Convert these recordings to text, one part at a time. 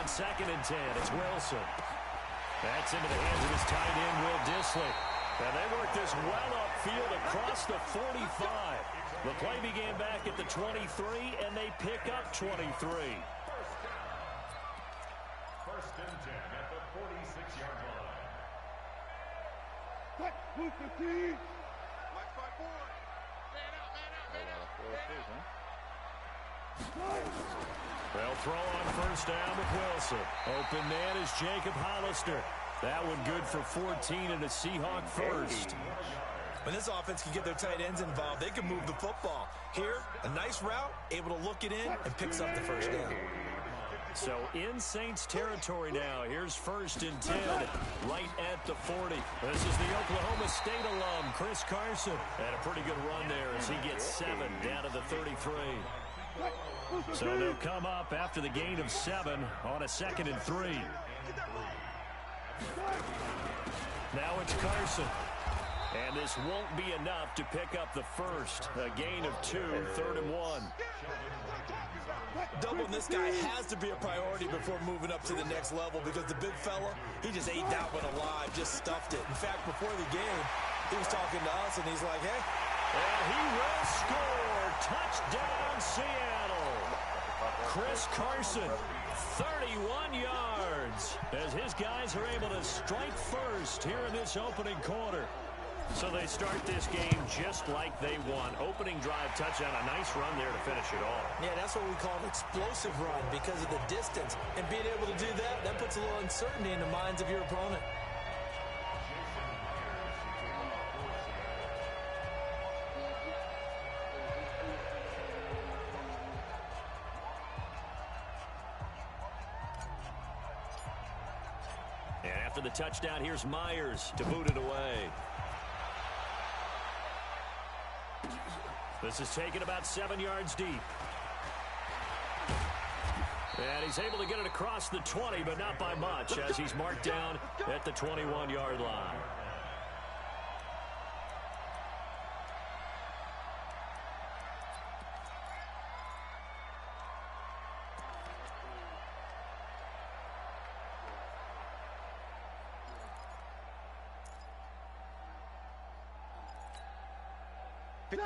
on 2nd and 10. It's Wilson. That's into the hands of his tight end, Will Dissly. And they work this well upfield across the 45. The play began back at the 23, and they pick up 23. First and 10 at the 46-yard line. Cut, move the team. Watch my boy. Man out, man out, man out. They'll throw on first down with Wilson. Open man is Jacob Hollister. That one good for 14 and a Seahawk first. When this offense can get their tight ends involved, they can move the football. Here, a nice route, able to look it in and picks up the first down. So in Saints territory now. Here's 1st and 10, right at the 40. This is the Oklahoma State alum, Chris Carson. And a pretty good run there as he gets 7 down to the 33. So they'll come up after the gain of 7 on a 2nd and 3. Now it's Carson. And this won't be enough to pick up the first. A gain of 2, 3rd and 1. Doubling this guy has to be a priority before moving up to the next level because the big fella, he just ate that one alive, just stuffed it. In fact, before the game, he was talking to us, and he's like, hey. And he will score. Touchdown, Seattle. Chris Carson, 31 yards, as his guys are able to strike first here in this opening quarter. So they start this game just like they won. Opening drive touchdown, a nice run there to finish it all. Yeah, that's what we call an explosive run because of the distance. And being able to do that, that puts a little uncertainty in the minds of your opponent. And after the touchdown, here's Myers to boot it away. This is taken about 7 yards deep. And he's able to get it across the 20, but not by much, as he's marked down at the 21-yard line.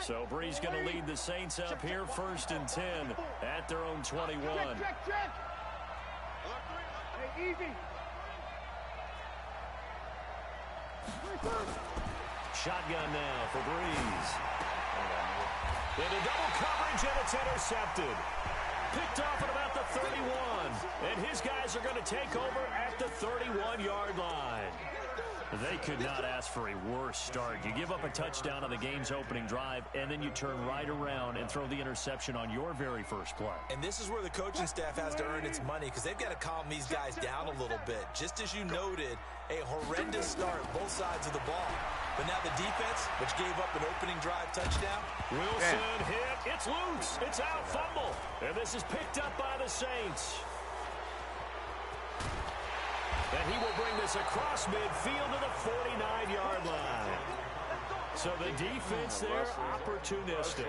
So Bree's going to lead the Saints up here, 1st and 10 at their own 21. Check. Hey, easy. Shotgun now for Breeze. Into double coverage, and it's intercepted. Picked off at about the 31. And his guys are going to take over at the 31-yard line. They could not ask for a worse start. You give up a touchdown on the game's opening drive, and then you turn right around and throw the interception on your very first play. And this is where the coaching staff has to earn its money because they've got to calm these guys down a little bit. Just as you noted, a horrendous start both sides of the ball. But now the defense, which gave up an opening drive touchdown. Wilson hit. It's loose. It's out. Fumble. And this is picked up by the Saints. And he will bring this across midfield to the 49-yard line. So the defense there, opportunistic.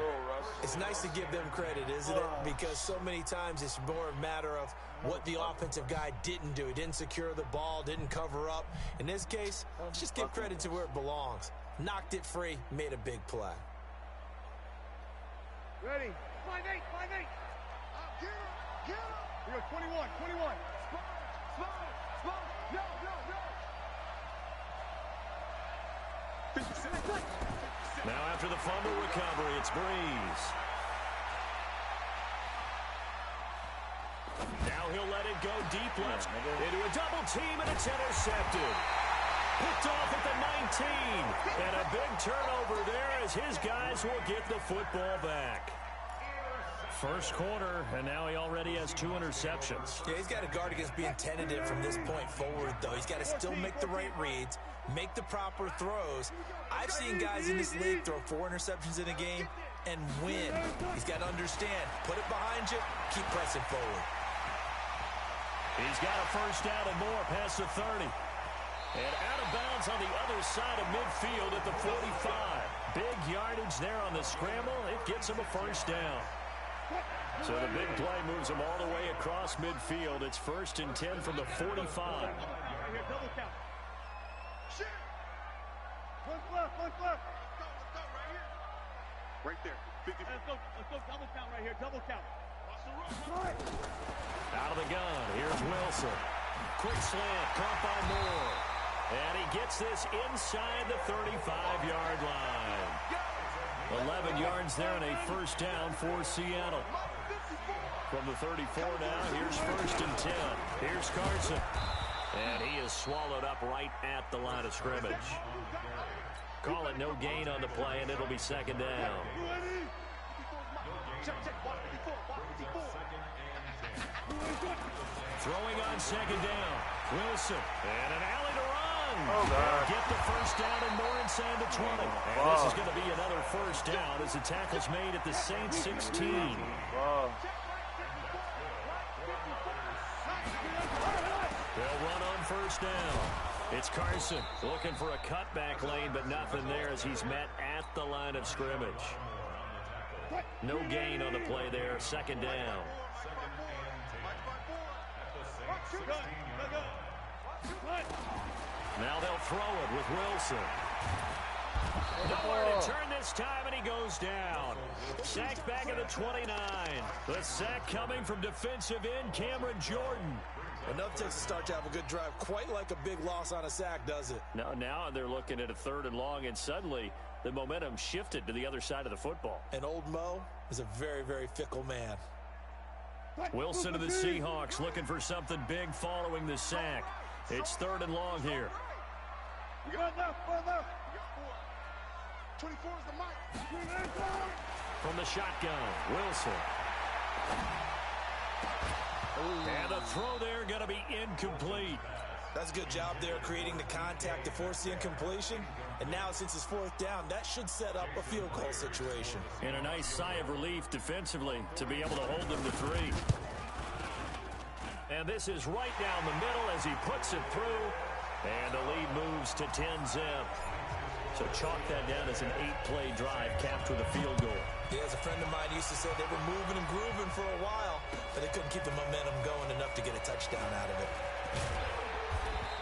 It's nice to give them credit, isn't it? Because so many times it's more a matter of what the offensive guy didn't do. He didn't secure the ball, didn't cover up. In this case, let's just give credit to where it belongs. Knocked it free, made a big play. Ready. 5-8. Get him. We go 21. Small. No. Now after the fumble recovery, it's Breeze. Now he'll let it go deep left into a double team, and it's intercepted. Picked off at the 19. And a big turnover there as his guys will get the football back. First quarter, and now he already has 2 interceptions. Yeah, he's got to guard against being tentative from this point forward, though. He's got to still make the right reads, make the proper throws. I've seen guys in this league throw 4 interceptions in a game and win. He's got to understand, put it behind you, keep pressing forward. He's got a first down and more past the 30. And out of bounds on the other side of midfield at the 45. Big yardage there on the scramble. It gets him a first down. So the big play moves them all the way across midfield. It's 1st and 10 from the 45. Right here, double count. Shit. One left. Let's go right here. Right there. 50. Let's go double count right here, double count. Watch the run. Out of the gun, here's Wilson. Quick slant, caught by Moore. And he gets this inside the 35-yard line. 11 yards there and a first down for Seattle. From the 34 now, here's 1st and 10. Here's Carson. And he is swallowed up right at the line of scrimmage. Call it no gain on the play, and it'll be 2nd down. Throwing on 2nd down. Wilson. And an alley to run. Oh, God. Get the first down and more inside the 20. And this is going to be another first down as the tackle's made at the Saints 16. Wow. They'll run on first down. It's Carson looking for a cutback lane, but nothing there as he's met at the line of scrimmage. No gain on the play there. 2nd down. Now they'll throw it with Wilson. Nowhere to turn this time, and he goes down. Sacked back at the 29. The sack coming from defensive end Cameron Jordan. Enough takes to start to have a good drive. Quite like a big loss on a sack, does it? Now they're looking at a 3rd and long, and suddenly the momentum shifted to the other side of the football. And old Mo is a very, very fickle man. Wilson to the Seahawks looking for something big following the sack. It's 3rd and long here. We got left. 24 is the mic. From the shotgun, Wilson. And the throw there going to be incomplete. That's a good job there creating the contact to force the incompletion. And now since it's 4th down, that should set up a field goal situation. And a nice sigh of relief defensively to be able to hold them to 3. And this is right down the middle as he puts it through. And the lead moves to 10-zip. So chalk that down as an 8-play drive capped with a field goal. Yeah, as a friend of mine used to say, they were moving and grooving for a while, but they couldn't keep the momentum going enough to get a touchdown out of it.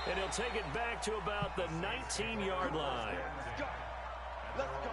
And he'll take it back to about the 19-yard line. Let's go.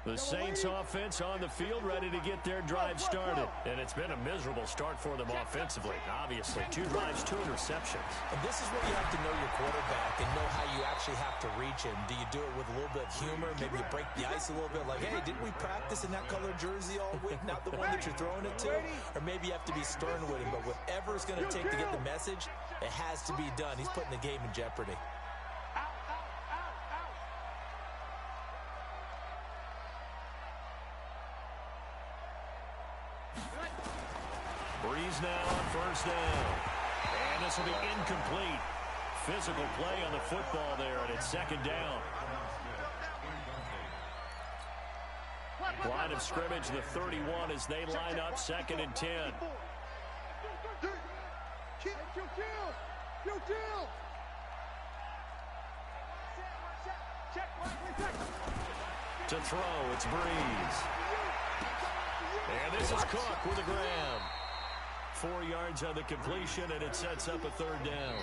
The Saints offense on the field ready to get their drive started. And it's been a miserable start for them offensively. Obviously, 2 drives, 2 interceptions. And this is where you have to know your quarterback and know how you actually have to reach him. Do you do it with a little bit of humor? Maybe you break the ice a little bit like, hey, didn't we practice in that color jersey all week? Not the one that you're throwing it to? Or maybe you have to be stern with him. But whatever it's going to take to get the message, it has to be done. He's putting the game in jeopardy. Breeze now on first down. And this will be incomplete. Physical play on the football there, and it's 2nd down. Line of scrimmage, the 31 as they line up 2nd and 10. To throw, it's Breeze. And this is Cook with a grab. 4 yards on the completion, and it sets up a 3rd down.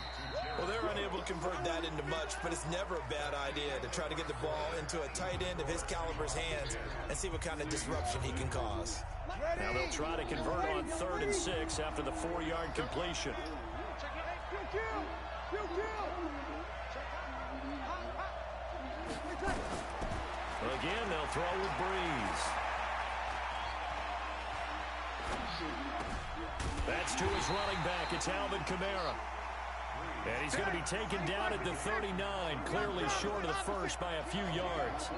Well, they're unable to convert that into much, but it's never a bad idea to try to get the ball into a tight end of his caliber's hands and see what kind of disruption he can cause. Now they'll try to convert on 3rd and 6 after the 4-yard completion. Again, they'll throw with Breeze. That's to his running back. It's Alvin Kamara. And he's going to be taken down at the 39, clearly short of the first by a few yards.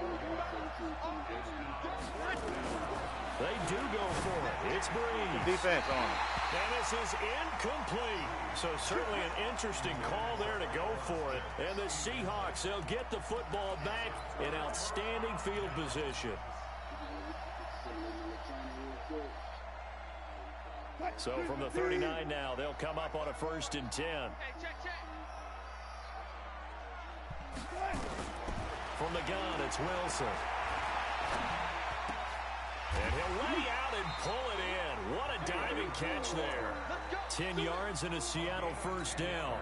They do go for it. It's Breeze. Defense on him. And this is incomplete. So certainly an interesting call there to go for it. And the Seahawks, they'll get the football back in outstanding field position. So from the 39 now, they'll come up on a 1st and 10. From the gun, it's Wilson. And he'll lay out and pull it in. What a diving catch there. 10 yards and a Seattle 1st down.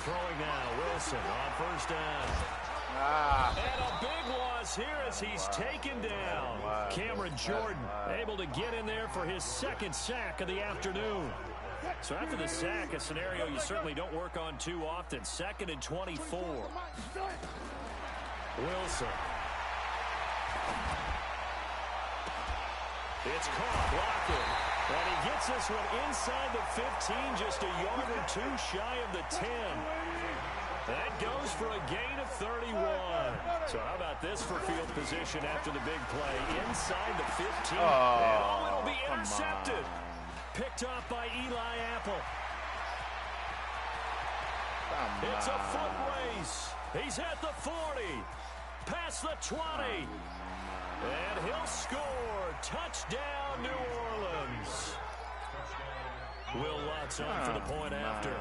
Throwing now, Wilson on 1st down. And a big loss here as he's taken down. Cameron Jordan able to get in there for his 2nd sack of the afternoon. So after the sack, a scenario you certainly don't work on too often. 2nd and 24. Wilson. It's caught, blocking. And he gets this one inside the 15, just a yard or two shy of the 10. That goes for a gain of 31. So how about this for field position after the big play? Inside the 15. And it'll be intercepted. Picked off by Eli Apple. It's a foot race. He's at the 40. Past the 20. And he'll score. Touchdown, New Orleans. Will Lutz on for the point after.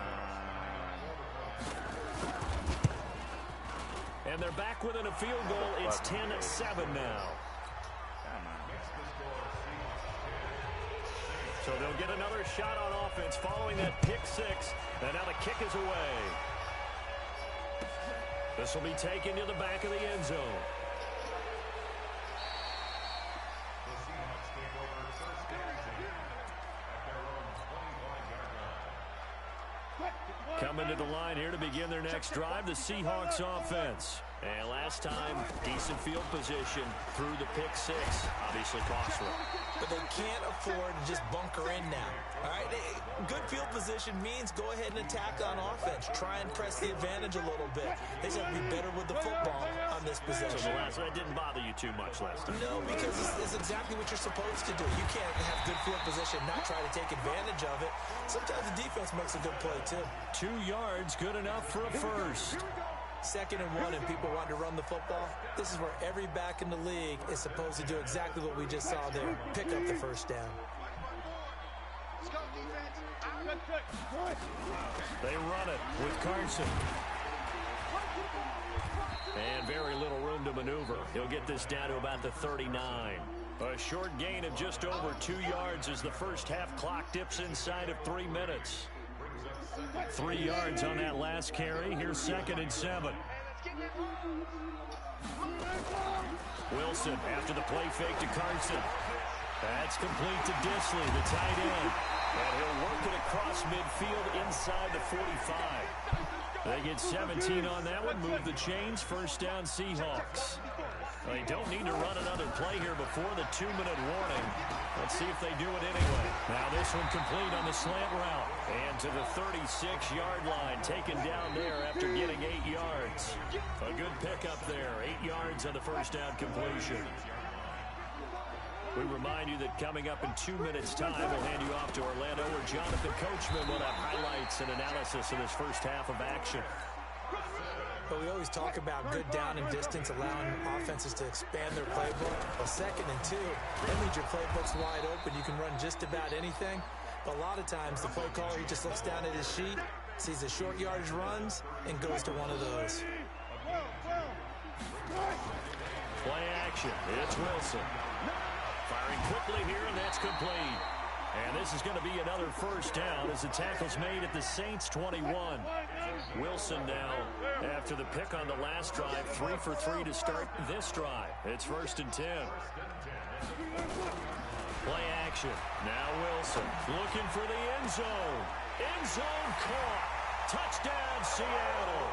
And they're back within a field goal. It's 10-7 now. So they'll get another shot on offense following that pick 6. And now the kick is away. This will be taken to the back of the end zone. Coming to the line here to begin their next drive, the Seahawks offense. And last time, decent field position through the pick 6. Obviously costly. But they can't afford to just bunker in now. All right, good field position means go ahead and attack on offense. Try and press the advantage a little bit. They just have to be better with the football on this possession. So that didn't bother you too much last time? No, because it's exactly what you're supposed to do. You can't have good field position, not try to take advantage of it. Sometimes the defense makes a good play, too. 2 yards, good enough for a first. 2nd and 1 and people want to run the football. This is where every back in the league is supposed to do exactly what we just saw there. Pick up the 1st down. They run it with Carson. And very little room to maneuver. He'll get this down to about the 39. A short gain of just over 2 yards as the first half clock dips inside of 3 minutes. 3 yards on that last carry. Here's 2nd and 7. Wilson after the play fake to Carson. That's complete to Disley, the tight end. And he'll work it across midfield inside the 45. They get 17 on that one. Move the chains. 1st down Seahawks. They don't need to run another play here before the 2-minute warning. Let's see if they do it anyway. Now this one complete on the slant route. And to the 36-yard line. Taken down there after getting 8 yards. A good pickup there. 8 yards on the 1st down completion. We remind you that coming up in 2 minutes' time, we'll hand you off to Orlando, where Jonathan Coachman will have highlights and analysis of this first half of action. But we always talk about good down and distance, allowing offenses to expand their playbook. Well, 2nd and 2, that means your playbook's wide open. You can run just about anything. But a lot of times, the play caller, he just looks down at his sheet, sees the short yardage runs, and goes to one of those. Play action. It's Wilson. Firing quickly here, and that's complete. And this is going to be another 1st down as the tackle's made at the Saints' 21. Wilson now, after the pick on the last drive, 3 for 3 to start this drive. It's 1st and 10. Play action. Now Wilson looking for the end zone. End zone caught. Touchdown, Seattle.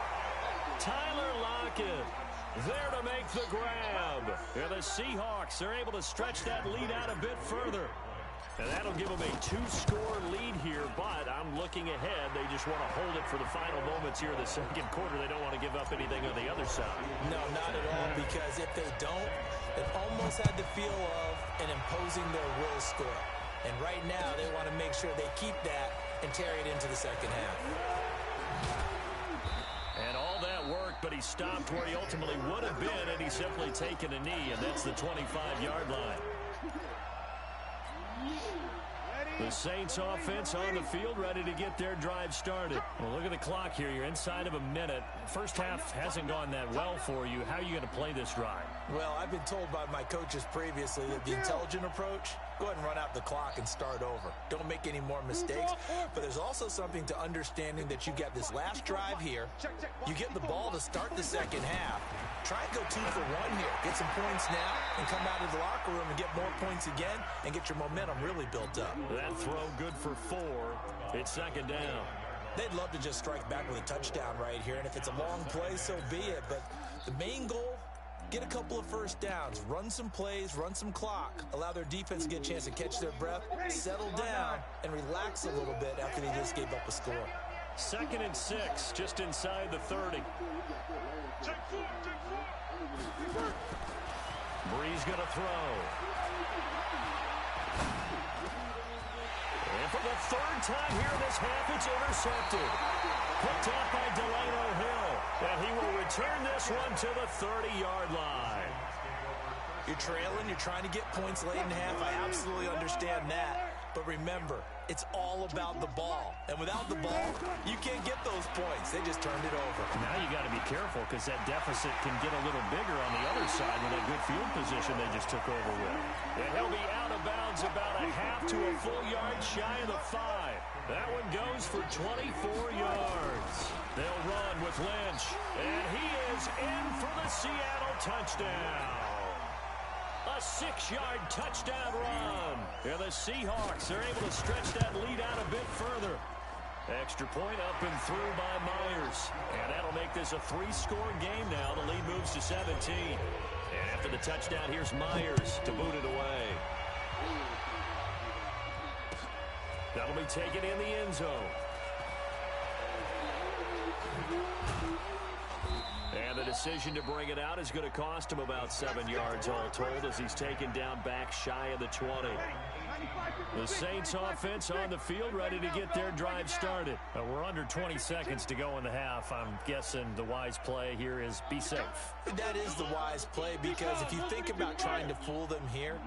Tyler Lockett. There to make the grab. And the Seahawks are able to stretch that lead out a bit further. And that'll give them a 2-score lead here, but I'm looking ahead. They just want to hold it for the final moments here in the second quarter. They don't want to give up anything on the other side. No, not at all, because if they don't, it almost had the feel of an imposing their will score. And right now, they want to make sure they keep that and carry it into the second half. And all that worked, but he stopped where he ultimately would have been, and he's simply taken a knee, and that's the 25-yard line. The Saints offense on the field, ready to get their drive started. Well, look at the clock here. You're inside of a minute. First half hasn't gone that well for you. How are you going to play this drive? Well, I've been told by my coaches previously that the intelligent approach, go ahead and run out the clock and start over. Don't make any more mistakes. But there's also something to understanding that you get this last drive here. You get the ball to start the second half. Try and go 2 for 1 here. Get some points now and come out of the locker room and get more points again and get your momentum really built up. That throw good for 4. It's second down. They'd love to just strike back with a touchdown right here, and if it's a long play, so be it. But the main goal, get a couple of first downs, run some plays, run some clock, allow their defense to get a chance to catch their breath, settle down, and relax a little bit after they just gave up a score. 2nd and 6, just inside the 30. Breeze going to throw. And for the 3rd time here in this half, it's intercepted. Picked off by Delano Hill. And he will return this one to the 30-yard line. You're trailing, you're trying to get points late in half. I absolutely understand that. But remember, it's all about the ball. And without the ball, you can't get those points. They just turned it over. Now you got to be careful because that deficit can get a little bigger on the other side with that good field position they just took over with. And he'll be out of bounds about a half to a full yard shy of the 5. That one goes for 24 yards. They'll run with Lynch. And he is in for the Seattle touchdown. A 6-yard touchdown run. And the Seahawks are able to stretch that lead out a bit further. Extra point up and through by Myers. And that'll make this a 3-score game now. The lead moves to 17. And after the touchdown, here's Myers to boot it away. That'll be taken in the end zone. And the decision to bring it out is going to cost him about 7 yards all told as he's taken down back shy of the 20. The Saints offense on the field ready to get their drive started. We're under 20 seconds to go in the half. I'm guessing the wise play here is be safe. That is the wise play because if you think about trying to fool them here,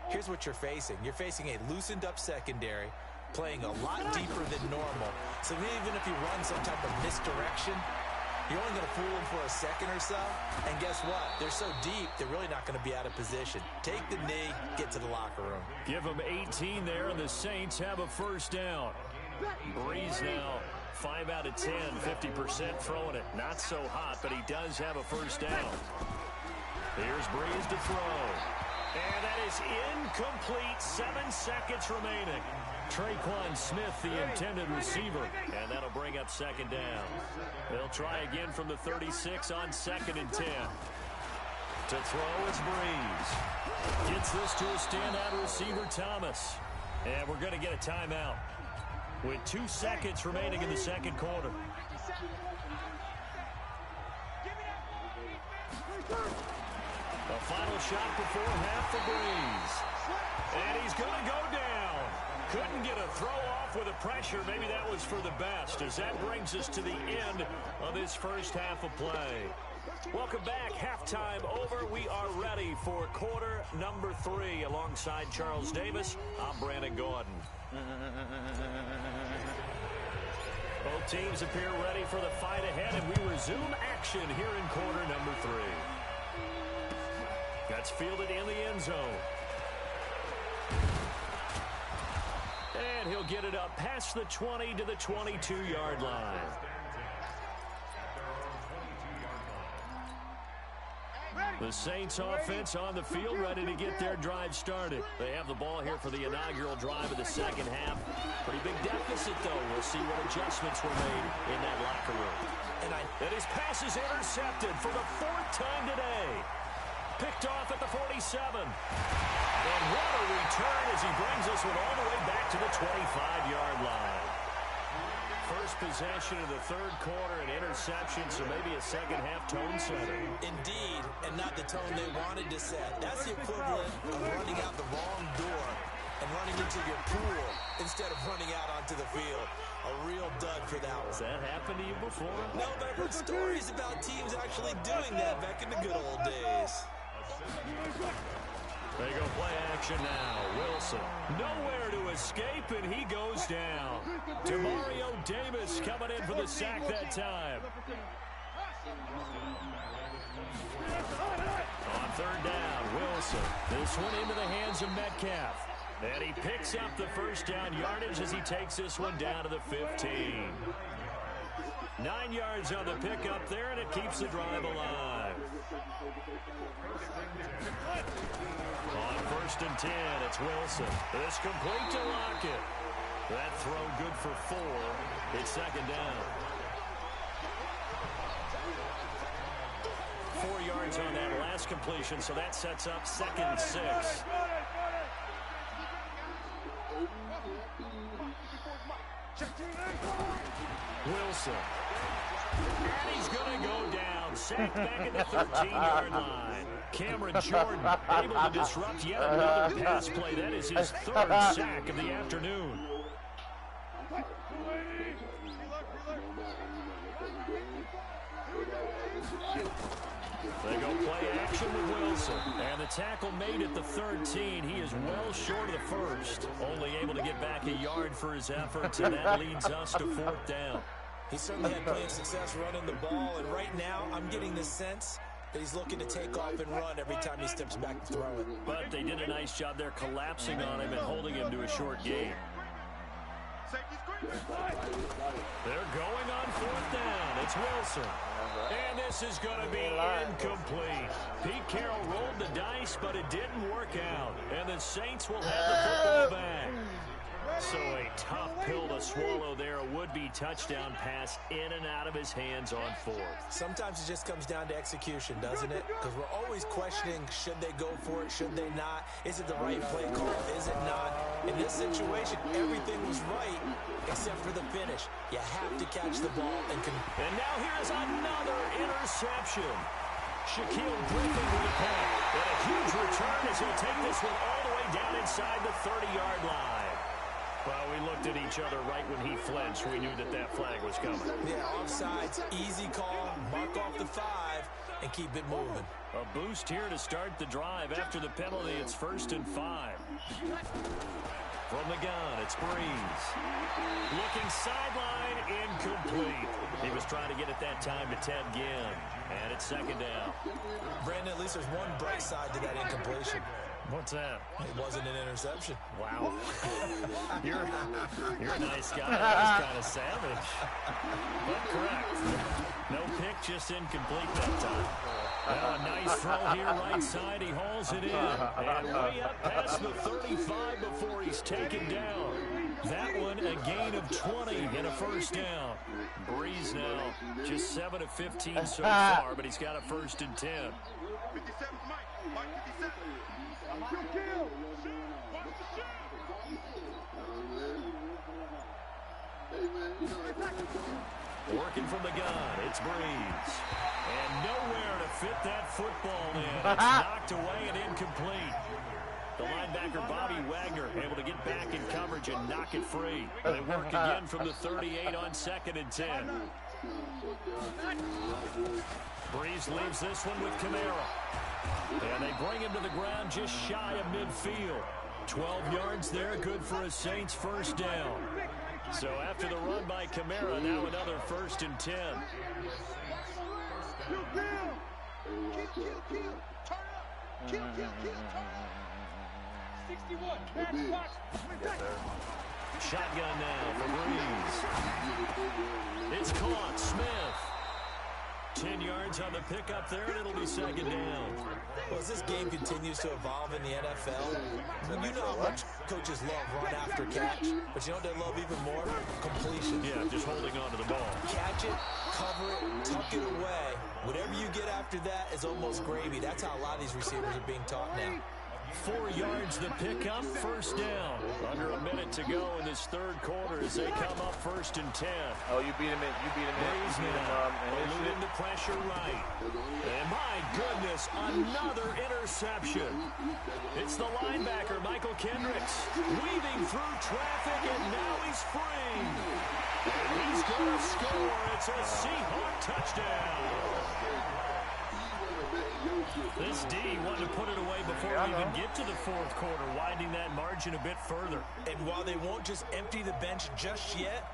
here's what you're facing. You're facing a loosened up secondary, playing a lot deeper than normal. So even if you run some type of misdirection, you're only going to fool them for a second or so. And guess what? They're so deep, they're really not going to be out of position. Take the knee, get to the locker room. Give them 18 there, and the Saints have a first down. Breeze now 5 out of 10, 50% throwing it. Not so hot, but he does have a first down. Here's Breeze to throw. And that is incomplete. 7 seconds remaining. Traquan Smith, the intended receiver, and that'll bring up second down. They'll try again from the 36 on 2nd and 10. To throw is Breeze. Gets this to a standout receiver, Thomas. And we're going to get a timeout with 2 seconds remaining in the second quarter. The final shot before half for Breeze. And he's going to go down. Couldn't get a throw off with the pressure. Maybe that was for the best, as that brings us to the end of this first half of play. Welcome back. Halftime over. We are ready for quarter number 3. Alongside Charles Davis, I'm Brandon Gordon. Both teams appear ready for the fight ahead, and we resume action here in quarter number 3. That's fielded in the end zone. And he'll get it up past the 20 to the 22-yard line. Ready. The Saints offense on the field, ready to get their drive started. They have the ball here for the inaugural drive of the second half. Pretty big deficit, though. We'll see what adjustments were made in that locker room. And his pass is intercepted for the 4th time today. Picked off at the 47. And what a return as he brings this one all the way back to the 25-yard line. First possession of the third quarter, an interception, so maybe a second-half tone setter. Indeed, and not the tone they wanted to set. That's the equivalent of running out the wrong door and running into your pool instead of running out onto the field. A real dud for that one. Has that happened to you before? No, but I've heard stories about teams actually doing that back in the good old days. They go play action now. Wilson nowhere to escape, and he goes down. Demario Davis coming in for the sack that time. On third down, Wilson. This one into the hands of Metcalf. And he picks up the first down yardage as he takes this one down to the 15. 9 yards on the pickup there, and it keeps the drive alive. On 1st and 10, it's Wilson. This complete to Lockett. That throw good for 4. It's second down. 4 yards on that last completion, so that sets up 2nd and 6. Wilson. And he's going to go down. Sacked back at the 13-yard line. Cameron Jordan able to disrupt yet another pass play. That is his 3rd sack of the afternoon. They go play action with Wilson. And the tackle made at the 13. He is well short of the 1st. Only able to get back a yard for his efforts, and that leads us to 4th down. He certainly had plenty of success running the ball, and right now I'm getting the sense that he's looking to take off and run every time he steps back to throw it. But they did a nice job there collapsing on him and holding him to a short gain. They're going on 4th down. It's Wilson. And this is going to be incomplete. Pete Carroll rolled the dice, but it didn't work out. And the Saints will have the football back. So a tough pill to swallow there. A would-be touchdown pass in and out of his hands on 4th. Sometimes it just comes down to execution, doesn't it? Because we're always questioning, should they go for it, should they not? Is it the right play call? Is it not? In this situation, everything was right except for the finish. You have to catch the ball. And now here's another interception. Shaquille Griffin with a punt. And a huge return as he'll take this one all the way down inside the 30-yard line. Well, we looked at each other right when he flinched. We knew that that flag was coming. Yeah, offsides, easy call, mark off the 5, and keep it moving. A boost here to start the drive. After the penalty, it's 1st and 5. From the gun, it's Breeze. Looking sideline, incomplete. He was trying to get it that time to Ted Ginn. And it's 2nd down. Brandon, at least there's one bright side to that incompletion. What's that? It wasn't an interception. Wow. You're a nice guy. That was kind of savage. But correct. No pick, just incomplete that time. Now a nice throw here right side. He hauls it in. And way up past the 35 before he's taken down. That one a gain of 20 and a 1st down. Breeze now just 7 of 15 so far, but he's got a 1st and 10. 57, Mike 57. Working from the gun, it's Breeze. And nowhere to fit that football in. It's knocked away and incomplete. The linebacker, Bobby Wagner, able to get back in coverage and knock it free. They work again from the 38 on 2nd and 10. Breeze leaves this one with Kamara. And they bring him to the ground just shy of midfield. 12 yards there, good for a Saints 1st down. So after the run by Kamara, now another 1st and 10. Shotgun now for Breeze. It's caught. Smith. 10 yards yards on the pickup there, and it'll be second down. Well, as this game continues to evolve in the NFL, you know how much coaches love run after catch, but you know what they love even more? Completion. Yeah, just holding on to the ball. Catch it, cover it, tuck it away. Whatever you get after that is almost gravy. That's how a lot of these receivers are being taught now. 4 yards the pickup, first down. Under a minute to go in this third quarter as they come up 1st and 10. Oh, you beat him in. You beat him in. Breeze now, eluding the pressure right. And my goodness, another interception. It's the linebacker, Michael Kendricks, weaving through traffic, and now he's free. And he's going to score. It's a Seahawk touchdown. This D wanted to put it away before we even get to the fourth quarter, widening that margin a bit further. And while they won't just empty the bench just yet,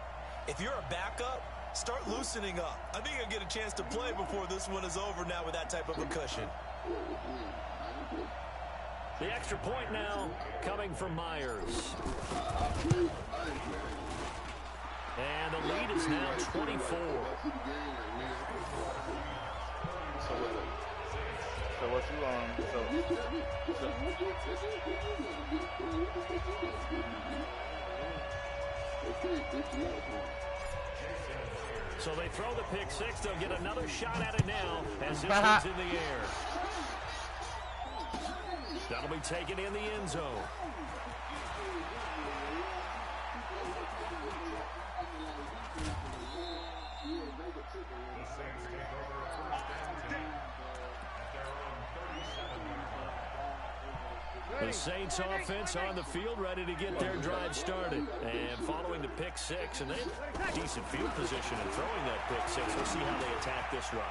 if you're a backup, start loosening up. I think you'll get a chance to play before this one is over now with that type of a cushion. The extra point now coming from Myers. And the lead is now 24. So what you So they throw the pick six. They'll get another shot at it now as this one's in the air. That'll be taken in the end zone. The Saints offense on the field, ready to get their drive started. And following the pick six, and they have decent field position in throwing that pick six. We'll see how they attack this drive.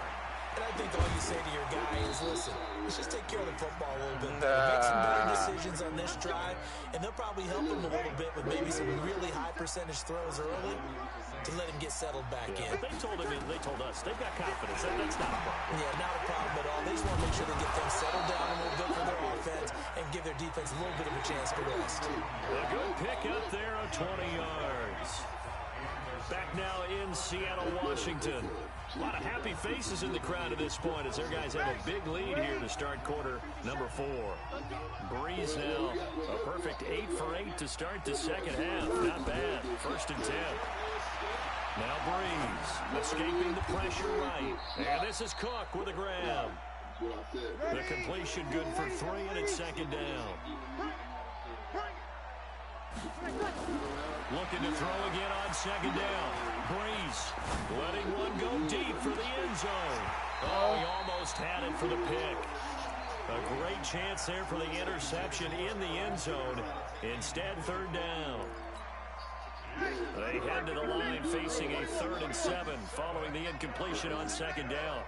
And I think all you say to your guy is, listen, let's just take care of the football a little bit. Make some better decisions on this drive, and they'll probably help him a little bit with maybe some really high percentage throws early to let him get settled back in. But they told us, they've got confidence. That's not a problem. Yeah, not a problem at all. They just want to make sure they get things settled down a little bit for their offense and give their defense a little bit of a chance to rest. A good pick up there on 20 yards. Back now in Seattle, Washington. A lot of happy faces in the crowd at this point as their guys have a big lead here to start quarter number 4. Breeze now, a perfect 8 for 8 to start the second half. Not bad. 1st and 10. Now Breeze escaping the pressure right. And this is Cook with a grab. The completion good for 3, and it's 2nd down. Looking to throw again on 2nd down. Breeze letting one go deep for the end zone. Oh, he almost had it for the pick. A great chance there for the interception in the end zone. Instead, 3rd down. They head to the line facing a 3rd and 7 following the incompletion on 2nd down.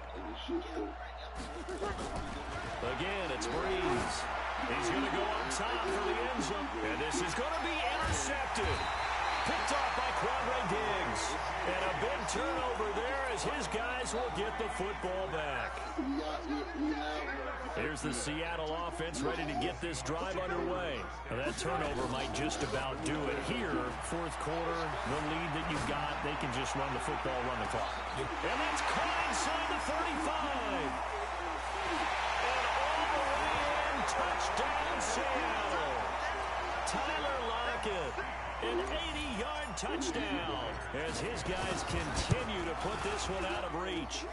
Again, it's Breeze. He's going to go on top for the end zone. And this is going to be intercepted. Picked off by Quandre Diggs. And a big turnover there as his guys will get the football back. Here's the Seattle offense ready to get this drive underway. Now that turnover might just about do it. Here, 4th quarter, the lead that you got, they can just run the football, run the clock. And that's caught inside the 35. And all the way in, touchdown Seattle. Tyler Lockett, an 80-yard touchdown as his guys continue to put this one out of reach.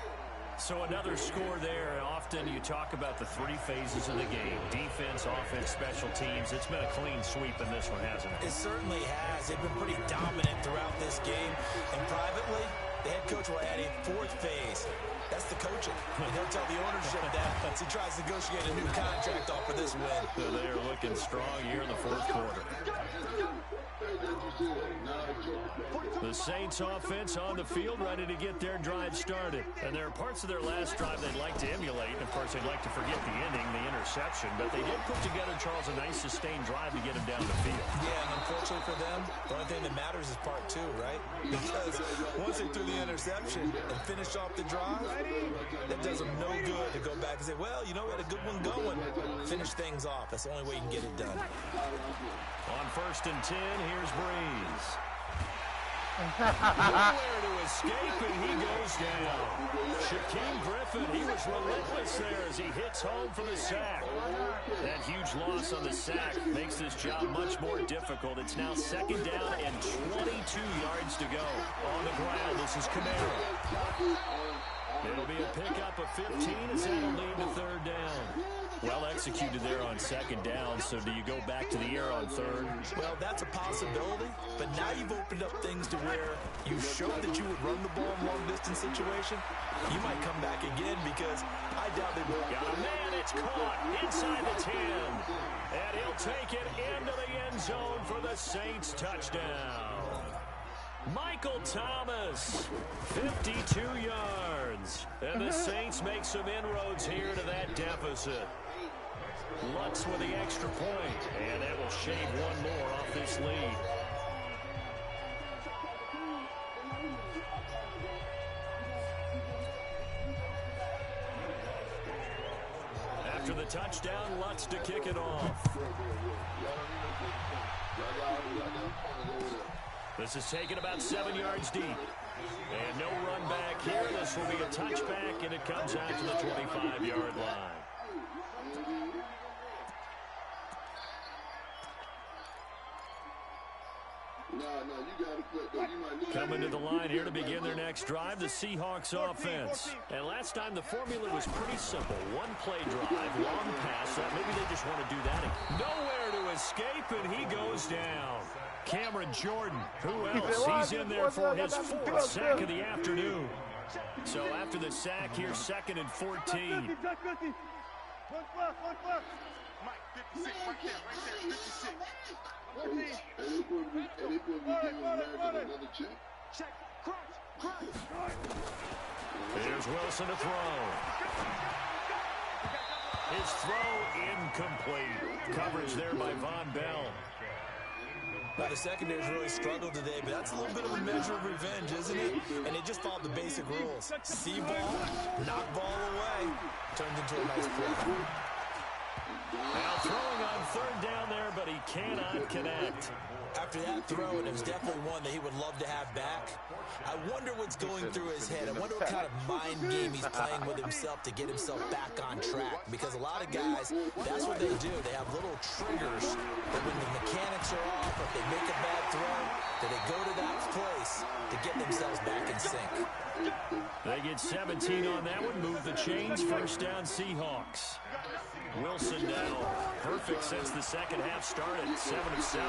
So another score there. Often you talk about the 3 phases of the game. Defense, offense, special teams. It's been a clean sweep in this one, hasn't it? It certainly has. They've been pretty dominant throughout this game. And privately, the head coach will add a 4th phase. That's the coaching. And he'll tell the ownership that as he tries to negotiate a new contract off for this win. So they are looking strong here in the 4th quarter. The Saints offense on the field ready to get their drive started. And there are parts of their last drive they'd like to emulate. Of course, they'd like to forget the ending, the interception. But they did put together, Charles, a nice sustained drive to get him down the field. Yeah, and unfortunately for them, the only thing that matters is part 2, right? Because once they threw the interception and finished off the drive, it does them no good to go back and say, well, you know, we had a good one going. Finish things off. That's the only way you can get it done. On 1st and 10, here's Breeze. Nowhere to escape, and he goes down. Shaquem Griffin, he was relentless there as he hits home for the sack. That huge loss on the sack makes this job much more difficult. It's now 2nd down and 22 yards to go. On the ground, this is Kamara. It'll be a pickup of 15 as that'll lead to 3rd down. Well executed there on 2nd down, so do you go back to the air on 3rd? Well, that's a possibility, but now you've opened up things to where you showed that you would run the ball in long-distance situation. You might come back again because I doubt they will. Got a man, it's caught inside the 10. And he'll take it into the end zone for the Saints touchdown. Michael Thomas, 52 yards. And the Saints make some inroads here to that deficit. Lutz with the extra point, and that will shave one more off this lead. After the touchdown, Lutz to kick it off. This is taken about 7 yards deep. And no run back here. This will be a touchback, and it comes out to the 25-yard line. Coming to the line here to begin their next drive, the Seahawks offense. And last time the formula was pretty simple. One play drive, long pass. Maybe they just want to do that. Nowhere to escape, and he goes down. Cameron Jordan, who else? He's in there for his 4th sack of the afternoon. So after the sack here, 2nd and 14. Mike, 56, right there, 56. Here's Wilson to throw. His throw incomplete. Coverage there by Von Bell. Now, the secondary's really struggled today, but that's a little bit of a measure of revenge, isn't it? And they just followed the basic rules. See ball, knock ball away, turns into a nice play. Now throwing on 3rd down there, but he cannot connect. After that throw, and it was definitely one that he would love to have back, I wonder what's going through his head. I wonder what kind of mind game he's playing with himself to get himself back on track. Because a lot of guys, that's what they do. They have little triggers that when the mechanics are off, if they make a bad throw, that they go to that place to get themselves back in sync. They get 17 on that one, move the chains, 1st down Seahawks. Wilson down. Perfect since the second half started. 7 of 7.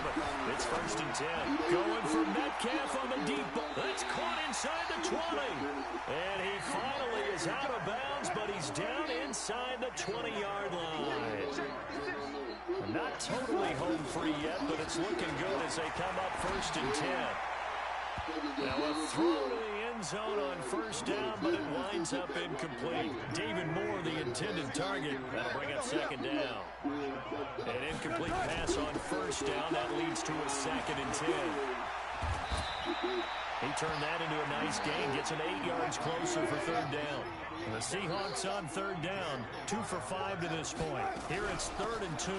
It's 1st and 10. Going for Metcalf on the deep ball. That's caught inside the 20. And he finally is out of bounds, but he's down inside the 20-yard line. Not totally home free yet, but it's looking good as they come up 1st and 10. Now a throw to the end zone on 1st down, but it winds up incomplete. David Moore, the intended target. That'll bring up 2nd down. An incomplete pass on 1st down. That leads to a 2nd and 10. He turned that into a nice gain. Gets an 8 yards closer for 3rd down. And the Seahawks on 3rd down. 2 for 5 to this point. Here it's 3rd and 2.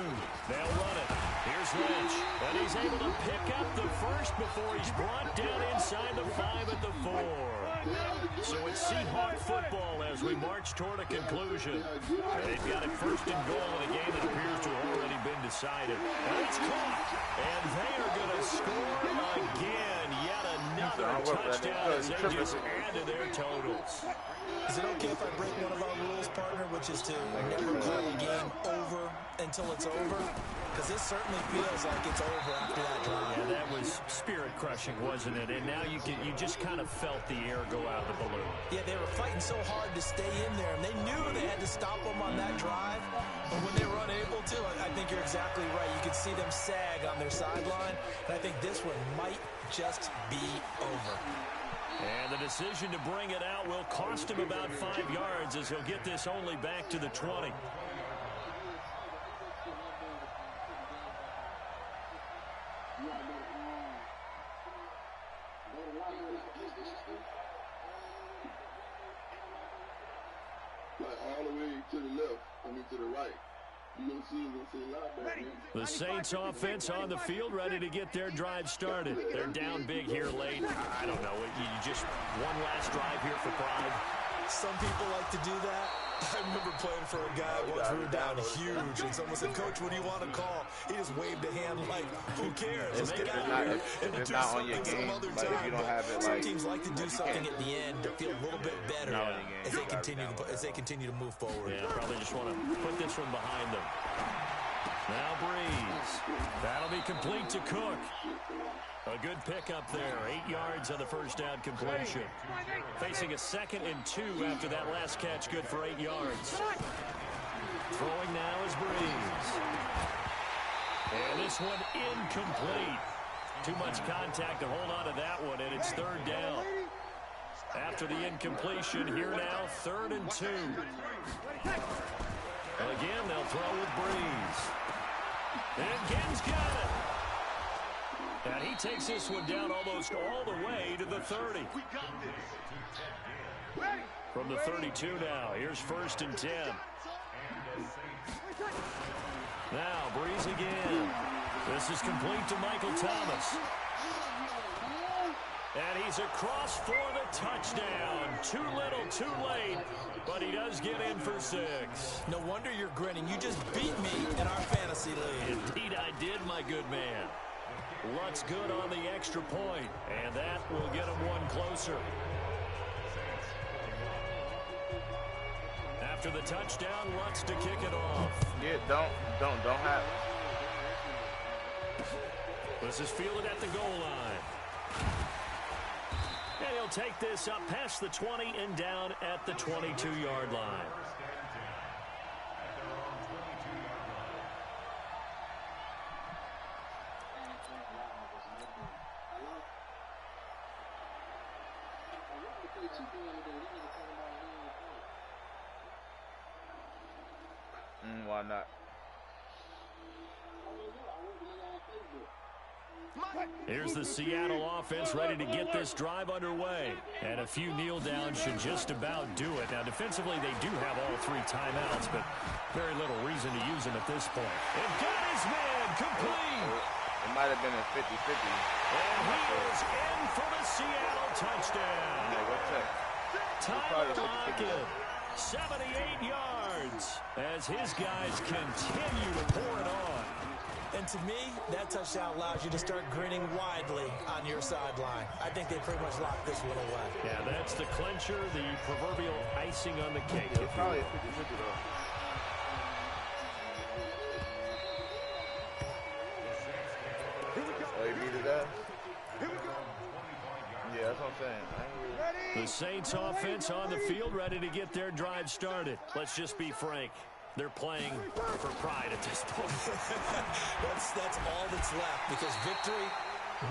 They'll run it. Here's Lynch. And he's able to pick up the first before he's brought down inside the 5 at the 4. So it's Seahawk football as we march toward a conclusion. They've got it 1st and goal in a game that appears to have already been decided. And it's caught. And they are going to score again. Yet another touchdown as they just add to their totals. Is it okay if I break one of our rules, partner, which is to never call a game over until it's over? Because this certainly feels like it's over after that drive. Yeah, that was spirit-crushing, wasn't it? And now you just kind of felt the air go out of the balloon. Yeah, they were fighting so hard to stay in there, and they knew they had to stop them on that drive. But when they were unable to, I think you're exactly right. You could see them sag on their sideline, and I think this one might just be over. And the decision to bring it out will cost him about 5 yards as he'll get this only back to the 20. All the way to the left, to the right. The Saints offense on the field, ready to get their drive started. They're down big here late. I don't know. You just one last drive here for pride. Some people like to do that. I remember playing for a guy once we were down huge, and someone said, "Coach, what do you want to call?" He just waved a hand like, "Who cares? Let's get out of here and do something some other time." If you don't have it, Some teams like to do something at the end to feel a little bit better as they continue to move forward. Yeah, probably just want to put this one behind them. Now Breeze. That'll be complete to Cook. A good pickup there. 8 yards on the first down completion. Facing a 2nd and 2 after that last catch. Good for 8 yards. Throwing now is Breeze. And this one incomplete. Too much contact to hold on to that one, and it's 3rd down. After the incompletion, here now, 3rd and 2. And again, they'll throw with Breeze. And Ginn's got it. And he takes this one down almost all the way to the 30. From the 32 now, here's 1st and 10. Now, Breeze again. This is complete to Michael Thomas. And he's across for the touchdown. Too little, too late, but he does get in for 6. No wonder you're grinning. You just beat me in our fantasy league. Indeed I did, my good man. Lutz good on the extra point, and that will get him one closer. After the touchdown, Lutz to kick it off. Yeah, don't have. This is fielded at the goal line. And he'll take this up past the 20 and down at the 22-yard line. Why not? Here's the Seattle offense ready to get this drive underway. And a few kneel downs should just about do it. Now, defensively, they do have all 3 timeouts, but very little reason to use them at this point. And got his man complete. It might have been a 50-50. And he is in for the Seattle touchdown. Yeah, what's that? Tyler Lockett, 78 yards, as his guys continue to pour it on. And to me, that touchdown allows you to start grinning widely on your sideline. I think they pretty much locked this one away. Yeah, that's the clincher, the proverbial icing on the cake. It's probably a 50-50 though. Oh, you beat it up? Yeah, that's what I'm saying. The Saints offense on the field ready to get their drive started. Let's just be frank. They're playing for pride at this point. that's all that's left, because victory,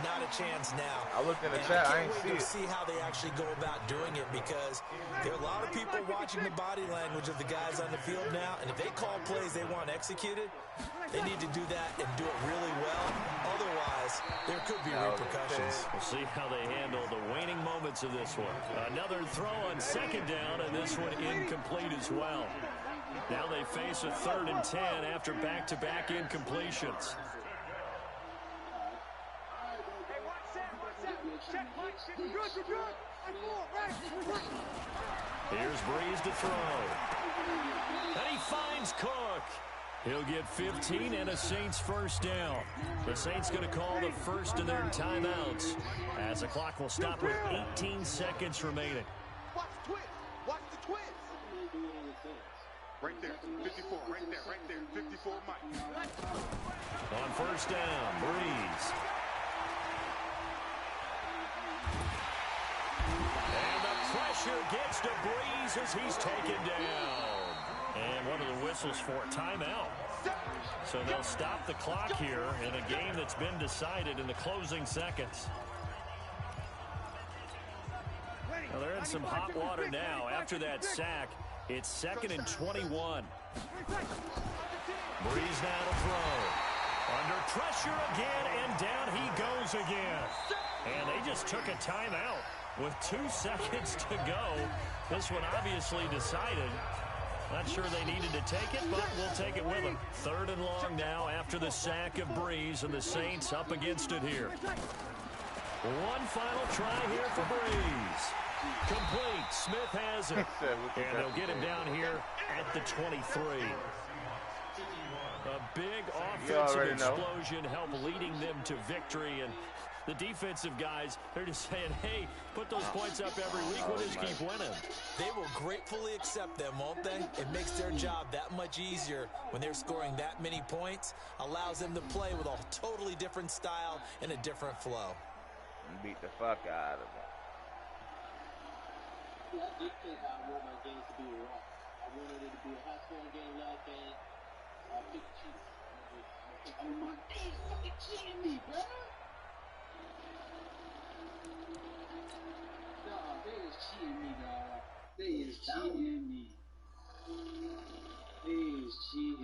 not a chance now. I looked in the chat, I ain't see it. To see how they actually go about doing it, because there are a lot of people watching the body language of the guys on the field now, and if they call plays they want executed, they need to do that and do it really well. Otherwise, there could be repercussions. We'll see how they handle the waning moments of this one. Another throw on 2nd down, and this one incomplete as well. Now they face a 3rd and 10 after back-to-back incompletions. Here's Breeze to throw. And he finds Cook. He'll get 15 and a Saints 1st down. The Saints going to call the first of their timeouts, as the clock will stop with 18 seconds remaining. Watch the twist. Watch the twist. Right there, 54, right there, 54 Mike. On 1st down, Breeze. And the pressure gets to Breeze as he's taken down. And one of the whistles for a timeout. So they'll stop the clock here in a game that's been decided in the closing seconds. Well, they're in some hot water now. After that sack, it's 2nd and 21. Breeze now to throw. Under pressure again, and down he goes again. And they just took a timeout with 2 seconds to go. This one obviously decided. Not sure they needed to take it, but we'll take it with them. 3rd and long now after the sack of Breeze, and the Saints up against it here. One final try here for Breeze. Complete. Smith has it. And they'll get him down here at the 23. A big offensive explosion helped leading them to victory. And the defensive guys, they're just saying, hey, put those points up every week. We'll just keep winning. They will gratefully accept them, won't they? It makes their job that much easier when they're scoring that many points. Allows them to play with a totally different style and a different flow. Beat the fuck out of them. Yeah, I dictate how I want my games to be raw. I wanted it to be a high-scoring game last game. I picked Chiefs. Oh my God, fucking cheating me, bro. Dog, they is cheating me, dog. They is cheating me.